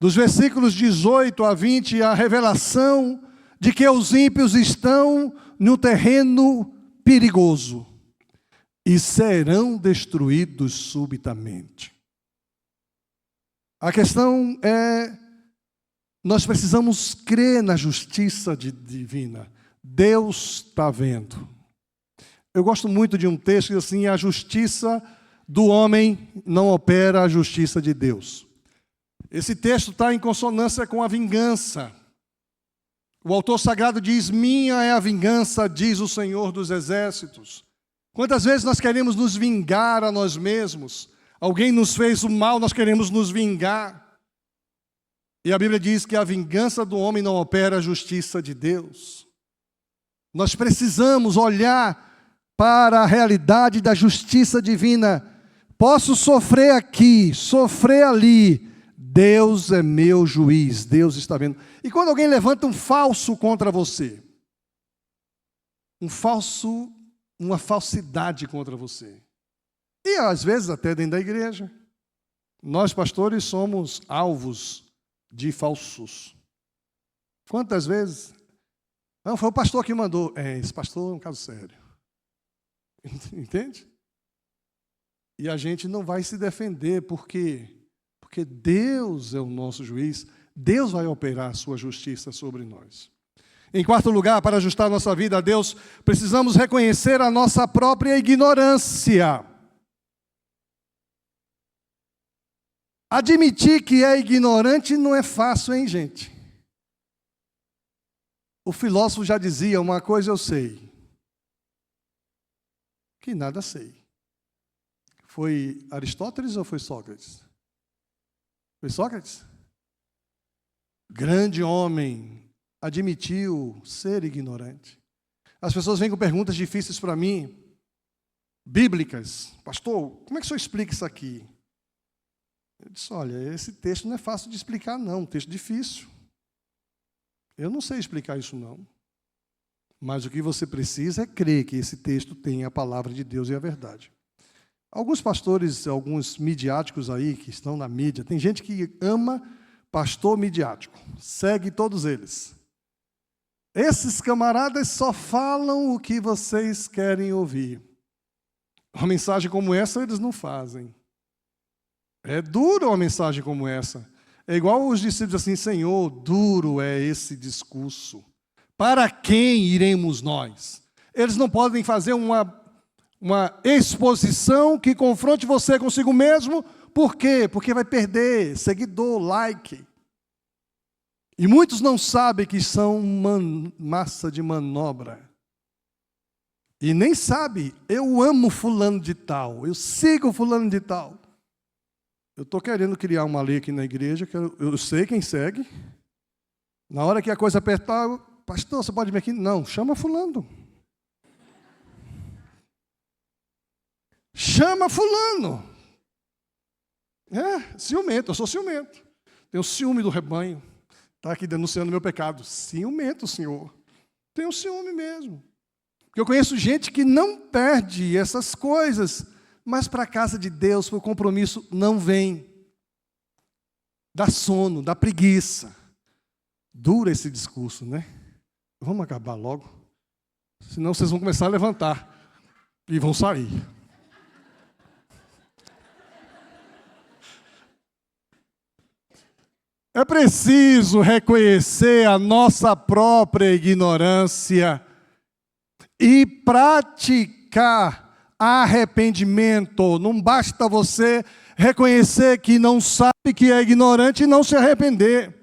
Dos versículos 18 a 20, a revelação de que os ímpios estão no terreno perigoso e serão destruídos subitamente. A questão é, nós precisamos crer na justiça divina. Deus está vendo. Eu gosto muito de um texto que diz assim, a justiça do homem não opera a justiça de Deus. Esse texto está em consonância com a vingança. O autor sagrado diz, minha é a vingança, diz o Senhor dos Exércitos. Quantas vezes nós queremos nos vingar a nós mesmos? Alguém nos fez o mal, nós queremos nos vingar. E a Bíblia diz que a vingança do homem não opera a justiça de Deus. Nós precisamos olhar para a realidade da justiça divina. Posso sofrer aqui, sofrer ali. Deus é meu juiz, Deus está vendo. E quando alguém levanta um falso contra você, uma falsidade contra você, e às vezes até dentro da igreja, nós pastores somos alvos de falsos. Quantas vezes? Não, foi o pastor que mandou. Esse pastor é um caso sério. Entende? E a gente não vai se defender, porque Deus é o nosso juiz, Deus vai operar a sua justiça sobre nós. Em quarto lugar, para ajustar a nossa vida a Deus, precisamos reconhecer a nossa própria ignorância. Admitir que é ignorante não é fácil, hein, gente? O filósofo já dizia, uma coisa eu sei, que nada sei. Foi Aristóteles ou foi Sócrates? Foi Sócrates? Grande homem, admitiu ser ignorante. As pessoas vêm com perguntas difíceis para mim, bíblicas. Pastor, como é que o senhor explica isso aqui? Eu disse, olha, esse texto não é fácil de explicar não, um texto difícil. Eu não sei explicar isso não. Mas o que você precisa é crer que esse texto tem a palavra de Deus e a verdade. Alguns pastores, alguns midiáticos aí, que estão na mídia, tem gente que ama pastor midiático, segue todos eles. Esses camaradas só falam o que vocês querem ouvir. Uma mensagem como essa eles não fazem. É duro uma mensagem como essa. É igual os discípulos assim, Senhor, duro é esse discurso. Para quem iremos nós? Eles não podem fazer uma exposição que confronte você consigo mesmo. Por quê? Porque vai perder seguidor, like. E muitos não sabem que são massa de manobra. E nem sabe, eu amo fulano de tal, eu sigo fulano de tal. Eu estou querendo criar uma lei aqui na igreja, que eu sei quem segue. Na hora que a coisa apertar, pastor, você pode vir aqui? Não, chama fulano. Chama fulano. Ciumento, eu sou ciumento. Tenho ciúme do rebanho. Está aqui denunciando meu pecado. Ciumento, Senhor. Tenho ciúme mesmo. Porque eu conheço gente que não perde essas coisas, mas para a casa de Deus, para o compromisso, não vem. Dá sono, dá preguiça. Dura esse discurso, né? Vamos acabar logo. Senão vocês vão começar a levantar e vão sair. É preciso reconhecer a nossa própria ignorância e praticar arrependimento. Não basta você reconhecer que não sabe que é ignorante e não se arrepender.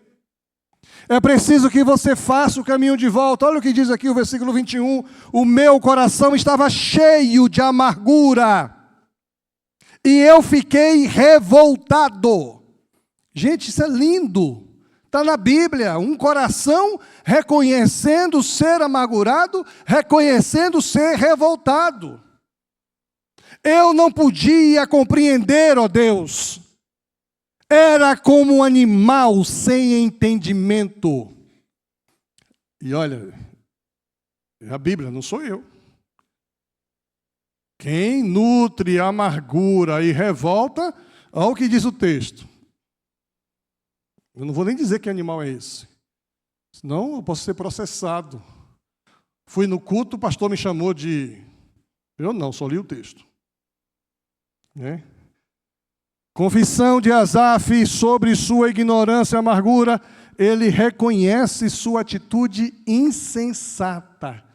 É preciso que você faça o caminho de volta. Olha o que diz aqui o versículo 21. O meu coração estava cheio de amargura e eu fiquei revoltado. Gente, isso é lindo. Está na Bíblia. Um coração reconhecendo ser amargurado, reconhecendo ser revoltado. Eu não podia compreender, ó Deus. Era como um animal sem entendimento. E olha, é a Bíblia, não sou eu. Quem nutre amargura e revolta, olha o que diz o texto. Eu não vou nem dizer que animal é esse. Senão eu posso ser processado. Fui no culto, o pastor me chamou de... Eu não, só li o texto. Né? Confissão de Asaf sobre sua ignorância e amargura. Ele reconhece sua atitude insensata.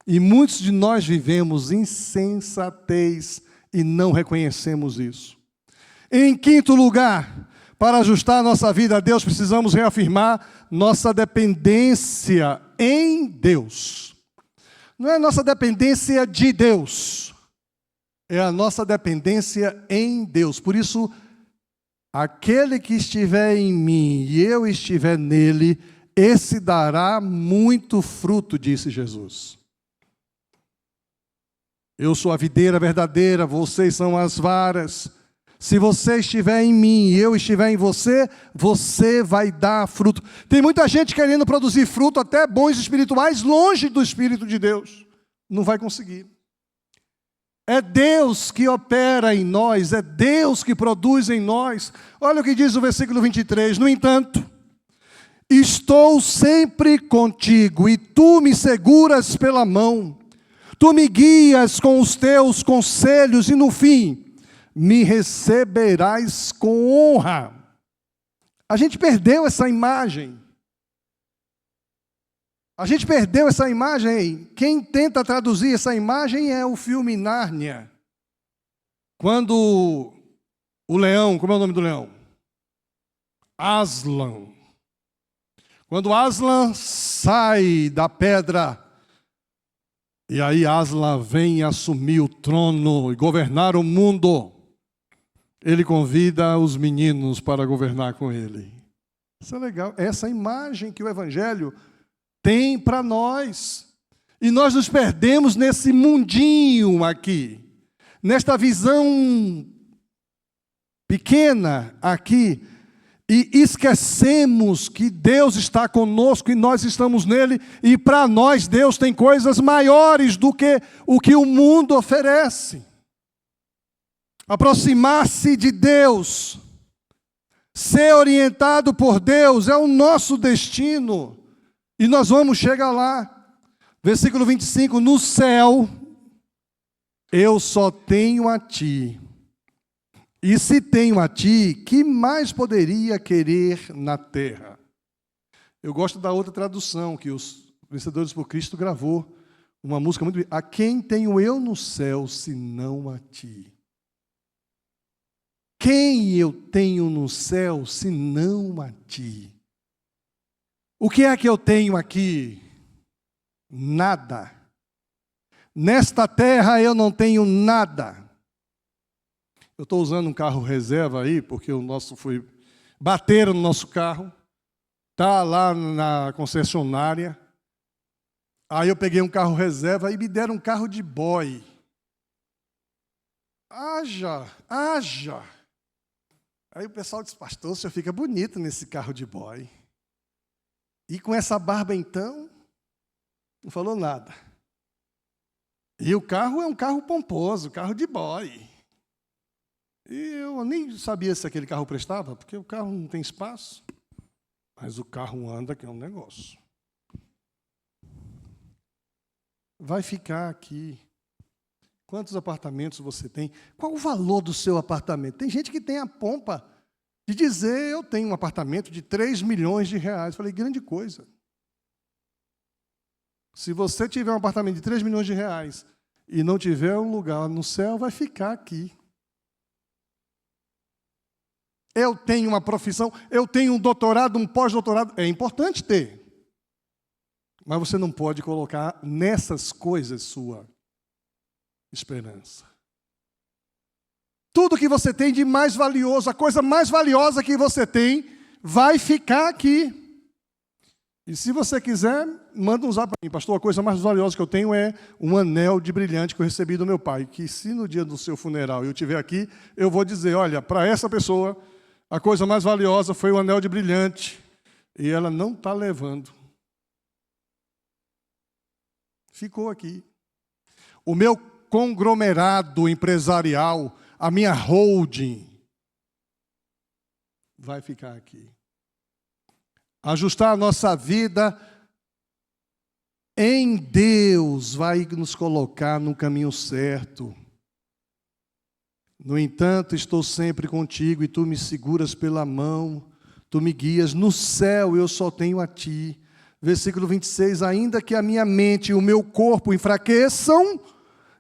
E muitos de nós vivemos insensatez e não reconhecemos isso. Em quinto lugar... Para ajustar a nossa vida a Deus, precisamos reafirmar nossa dependência em Deus. Não é a nossa dependência de Deus, é a nossa dependência em Deus. Por isso, aquele que estiver em mim e eu estiver nele, esse dará muito fruto, disse Jesus. Eu sou a videira verdadeira, vocês são as varas. Se você estiver em mim e eu estiver em você, você vai dar fruto. Tem muita gente querendo produzir fruto, até bons espirituais, longe do Espírito de Deus. Não vai conseguir. É Deus que opera em nós, é Deus que produz em nós. Olha o que diz o versículo 23. No entanto, estou sempre contigo e tu me seguras pela mão. Tu me guias com os teus conselhos e no fim me receberás com honra. A gente perdeu essa imagem. A gente perdeu essa imagem. Quem tenta traduzir essa imagem é o filme Nárnia. Quando o leão, como é o nome do leão? Aslan. Quando Aslan sai da pedra, e aí Aslan vem assumir o trono e governar o mundo, ele convida os meninos para governar com ele. Isso é legal. Essa imagem que o Evangelho tem para nós. E nós nos perdemos nesse mundinho aqui, nesta visão pequena aqui, e esquecemos que Deus está conosco e nós estamos nele, e para nós Deus tem coisas maiores do que o que o mundo oferece. Aproximar-se de Deus, ser orientado por Deus é o nosso destino. E nós vamos chegar lá. Versículo 25, no céu, eu só tenho a ti. E se tenho a ti, que mais poderia querer na terra? Eu gosto da outra tradução, que os Vencedores por Cristo gravou. Uma música muito... A quem tenho eu no céu, senão a ti? Quem eu tenho no céu, senão a ti? O que é que eu tenho aqui? Nada. Nesta terra eu não tenho nada. Eu estou usando um carro reserva aí, porque o nosso foi... Bateram no nosso carro. Está lá na concessionária. Aí eu peguei um carro reserva e me deram um carro de boy. Haja. Aí o pessoal disse, pastor, o senhor fica bonito nesse carro de boy. E com essa barba então, não falou nada. E o carro é um carro pomposo, carro de boy. E eu nem sabia se aquele carro prestava, porque o carro não tem espaço. Mas o carro anda, que é um negócio. Vai ficar aqui. Quantos apartamentos você tem? Qual o valor do seu apartamento? Tem gente que tem a pompa de dizer, eu tenho um apartamento de 3 milhões de reais. Falei, grande coisa. Se você tiver um apartamento de 3 milhões de reais e não tiver um lugar no céu, vai ficar aqui. Eu tenho uma profissão, eu tenho um doutorado, um pós-doutorado. É importante ter. Mas você não pode colocar nessas coisas sua esperança. Tudo que você tem de mais valioso, a coisa mais valiosa que você tem, vai ficar aqui. E se você quiser, manda um zap para mim. Pastor, a coisa mais valiosa que eu tenho é um anel de brilhante que eu recebi do meu pai. Que se no dia do seu funeral eu estiver aqui, eu vou dizer, olha, para essa pessoa, a coisa mais valiosa foi o anel de brilhante. E ela não está levando. Ficou aqui. O meu conglomerado empresarial, a minha holding, vai ficar aqui. Ajustar a nossa vida em Deus vai nos colocar no caminho certo. No entanto, estou sempre contigo e tu me seguras pela mão, tu me guias. No céu eu só tenho a ti. Versículo 26, ainda que a minha mente e o meu corpo enfraqueçam,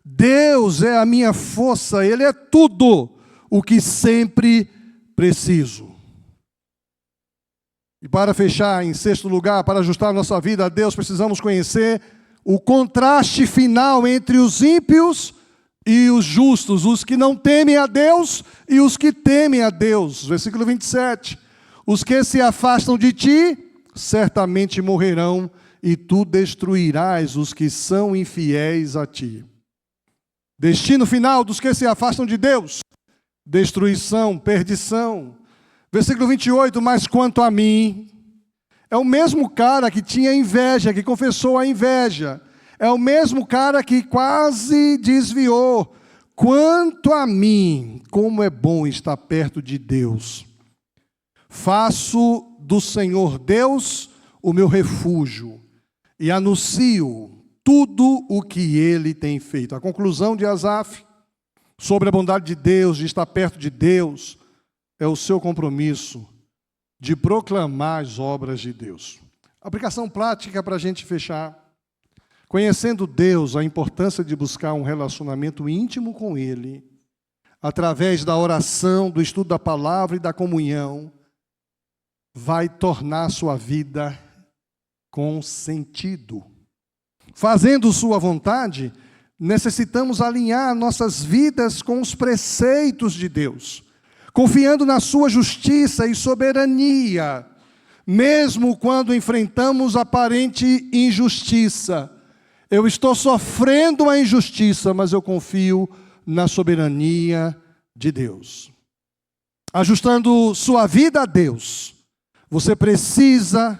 Deus é a minha força, Ele é tudo o que sempre preciso. E para fechar, em sexto lugar, para ajustar a nossa vida a Deus, precisamos conhecer o contraste final entre os ímpios e os justos, os que não temem a Deus e os que temem a Deus. Versículo 27, os que se afastam de ti, certamente morrerão, e tu destruirás os que são infiéis a ti. Destino final dos que se afastam de Deus, destruição, perdição. Versículo 28, mas quanto a mim, é o mesmo cara que tinha inveja, que confessou a inveja. É o mesmo cara que quase desviou. Quanto a mim, como é bom estar perto de Deus. Faço do Senhor Deus o meu refúgio e anuncio tudo o que Ele tem feito. A conclusão de Asaf sobre a bondade de Deus, de estar perto de Deus, é o seu compromisso de proclamar as obras de Deus. Aplicação prática para a gente fechar. Conhecendo Deus, a importância de buscar um relacionamento íntimo com Ele, através da oração, do estudo da palavra e da comunhão, vai tornar a sua vida com sentido. Fazendo sua vontade, necessitamos alinhar nossas vidas com os preceitos de Deus, confiando na sua justiça e soberania, mesmo quando enfrentamos aparente injustiça. Eu estou sofrendo a injustiça, mas eu confio na soberania de Deus. Ajustando sua vida a Deus, você precisa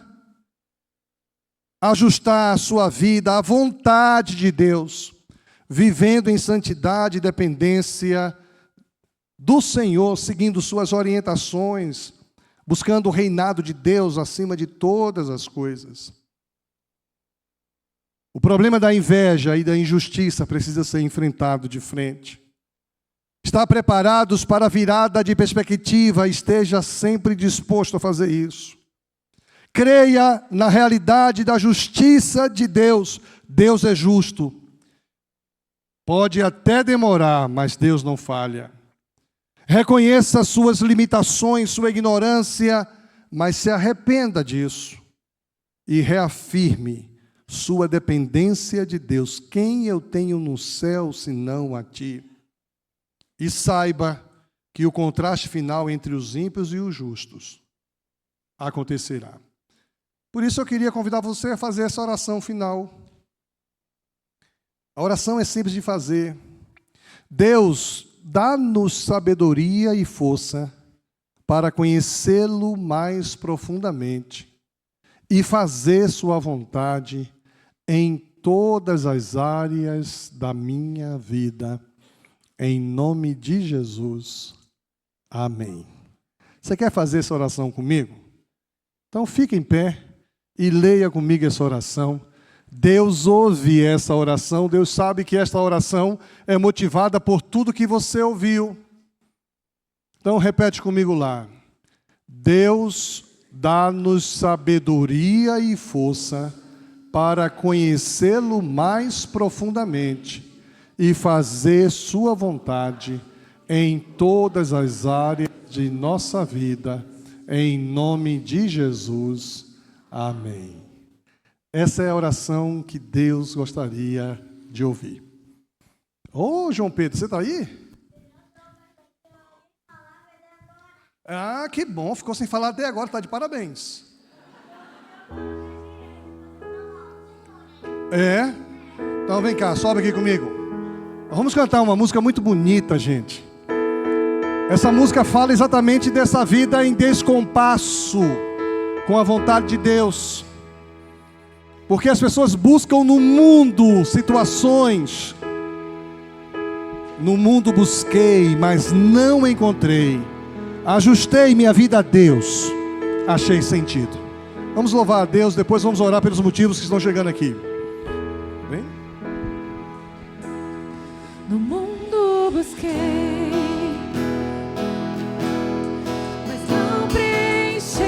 ajustar a sua vida à vontade de Deus, vivendo em santidade e dependência do Senhor, seguindo suas orientações, buscando o reinado de Deus acima de todas as coisas. O problema da inveja e da injustiça precisa ser enfrentado de frente. Está preparados para a virada de perspectiva, esteja sempre disposto a fazer isso. Creia na realidade da justiça de Deus. Deus é justo. Pode até demorar, mas Deus não falha. Reconheça suas limitações, sua ignorância, mas se arrependa disso. E reafirme sua dependência de Deus. Quem eu tenho no céu, senão a ti? E saiba que o contraste final entre os ímpios e os justos acontecerá. Por isso eu queria convidar você a fazer essa oração final. A oração é simples de fazer. Deus, dá-nos sabedoria e força para conhecê-lo mais profundamente e fazer sua vontade em todas as áreas da minha vida. Em nome de Jesus. Amém. Você quer fazer essa oração comigo? Então fique em pé e leia comigo essa oração. Deus ouve essa oração, Deus sabe que esta oração é motivada por tudo que você ouviu. Então repete comigo lá. Deus dá-nos sabedoria e força para conhecê-lo mais profundamente e fazer sua vontade em todas as áreas de nossa vida, em nome de Jesus. Amém. Essa é a oração que Deus gostaria de ouvir. Ô, João Pedro, você está aí? Ah, que bom, ficou sem falar até agora, está de parabéns. É? Então vem cá, sobe aqui comigo. Vamos cantar uma música muito bonita, gente. Essa música fala exatamente dessa vida em descompasso com a vontade de Deus. Porque as pessoas buscam no mundo situações. No mundo busquei, mas não encontrei. Ajustei minha vida a Deus, achei sentido. Vamos louvar a Deus, depois vamos orar pelos motivos que estão chegando aqui. Vem? No mundo busquei, mas não preencheu-me.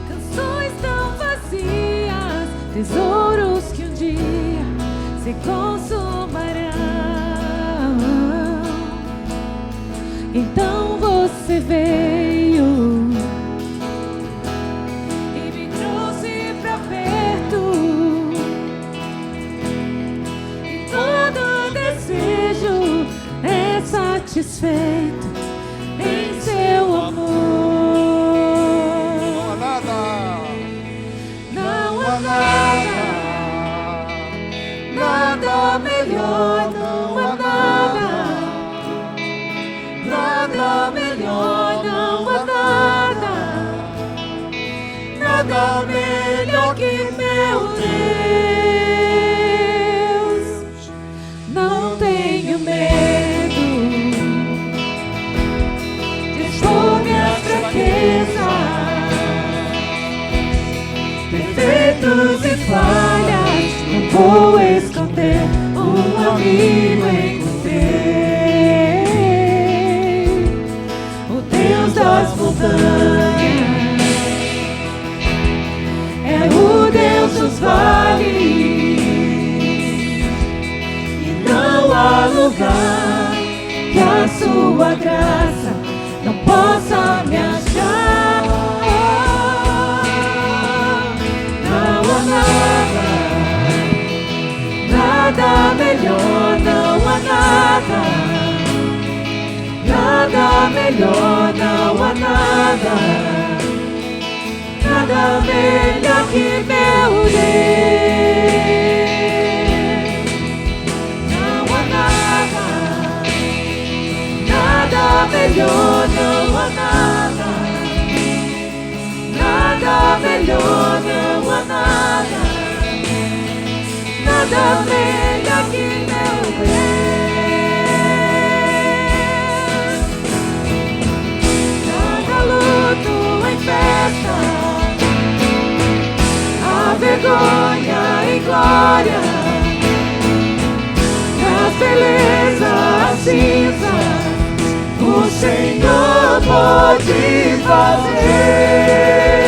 Canções tão vazias, tesouros que um dia se consumarão. Então você veio e me trouxe pra perto, e todo desejo é satisfeito em seu amor. Não há nada, Não há nada melhor, não há nada. Nada melhor, não há nada. Nada melhor que meu Deus. Não tenho medo de expor minhas fraquezas, defeitos e falhas. Não vou esconder, um amigo encontrei. Das montanhas, é o Deus dos vales, e não há lugar que a sua graça não possa me achar. Não há nada melhor, não há nada. Nada melhor, não há nada. Nada melhor que meu Deus. Não há nada. Nada melhor, não há nada. Nada melhor, não há nada. Nada melhor que meu Deus. Festa, a vergonha e glória, as belezas cinzas, o Senhor pode fazer.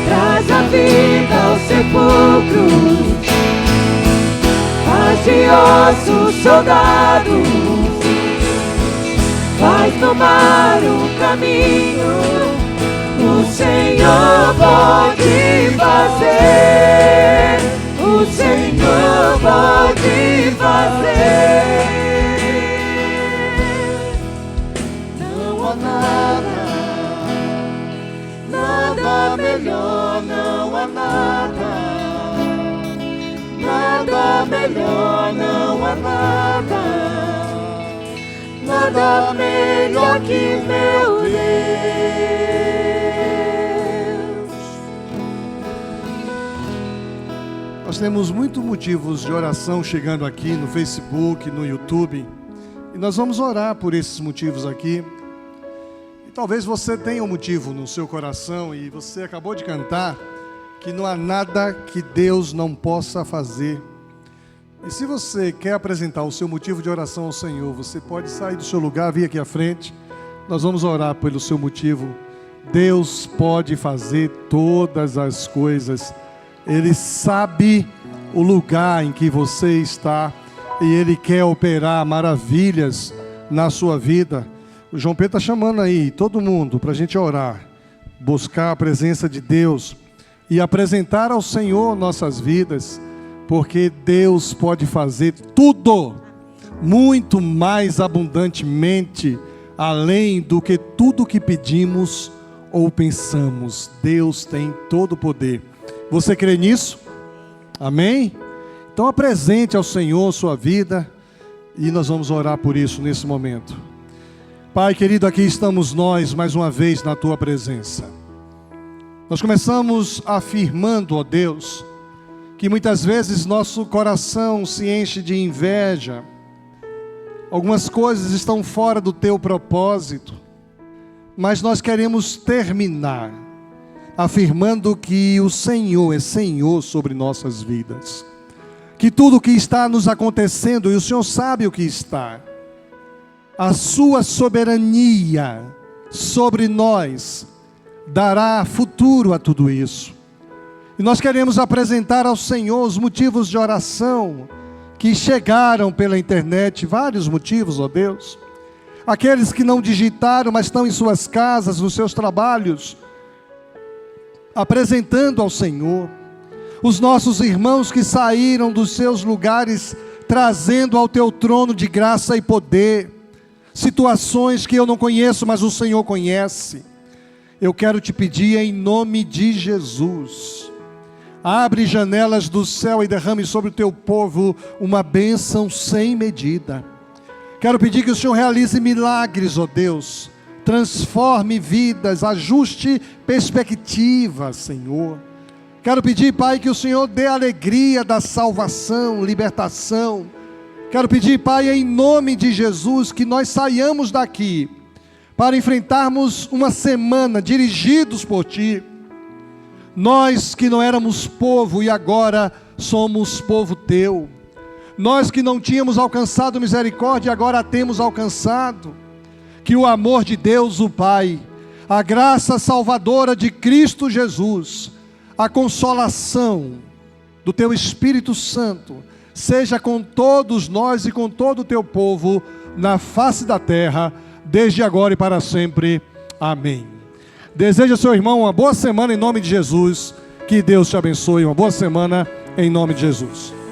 Traz a vida aos sepulcros, faz de ossos soldados, faz no mar um caminho. O Senhor pode fazer, o Senhor pode fazer. Não há nada melhor, não há nada. Nada melhor, não há nada. nada melhor que meu Deus. Nós temos muitos motivos de oração chegando aqui no Facebook, no YouTube, e nós vamos orar por esses motivos aqui. E talvez você tenha um motivo no seu coração e você acabou de cantar que não há nada que Deus não possa fazer. E se você quer apresentar o seu motivo de oração ao Senhor, você pode sair do seu lugar, vir aqui à frente. Nós vamos orar pelo seu motivo. Deus pode fazer todas as coisas. Ele sabe o lugar em que você está e Ele quer operar maravilhas na sua vida. O João Pedro está chamando aí todo mundo para a gente orar, buscar a presença de Deus e apresentar ao Senhor nossas vidas, porque Deus pode fazer tudo, muito mais abundantemente, além do que tudo que pedimos ou pensamos. Deus tem todo o poder. Você crê nisso? Amém? Então apresente ao Senhor sua vida e nós vamos orar por isso nesse momento. Pai querido, aqui estamos nós mais uma vez na Tua presença. Nós começamos afirmando, ó Deus, que muitas vezes nosso coração se enche de inveja. Algumas coisas estão fora do Teu propósito, mas nós queremos terminar afirmando que o Senhor é Senhor sobre nossas vidas, que tudo o que está nos acontecendo, e o Senhor sabe o que está, a sua soberania sobre nós dará futuro a tudo isso. E nós queremos apresentar ao Senhor os motivos de oração que chegaram pela internet, vários motivos, ó Deus. Aqueles que não digitaram, mas estão em suas casas, nos seus trabalhos, apresentando ao Senhor. Os nossos irmãos que saíram dos seus lugares, trazendo ao Teu trono de graça e poder, situações que eu não conheço, mas o Senhor conhece. Eu quero te pedir em nome de Jesus, abre janelas do céu e derrame sobre o Teu povo uma bênção sem medida. Quero pedir que o Senhor realize milagres, ó Deus, transforme vidas, ajuste perspectivas, Senhor. Quero pedir, Pai, que o Senhor dê alegria da salvação, libertação. Quero pedir, Pai, em nome de Jesus, que nós saiamos daqui para enfrentarmos uma semana dirigidos por Ti. Nós que não éramos povo e agora somos povo Teu. Nós que não tínhamos alcançado misericórdia e agora a temos alcançado. Que o amor de Deus, o Pai, a graça salvadora de Cristo Jesus, a consolação do Teu Espírito Santo, seja com todos nós e com todo o Teu povo na face da terra, desde agora e para sempre. Amém. Desejo ao seu irmão uma boa semana em nome de Jesus. Que Deus te abençoe. Uma boa semana em nome de Jesus.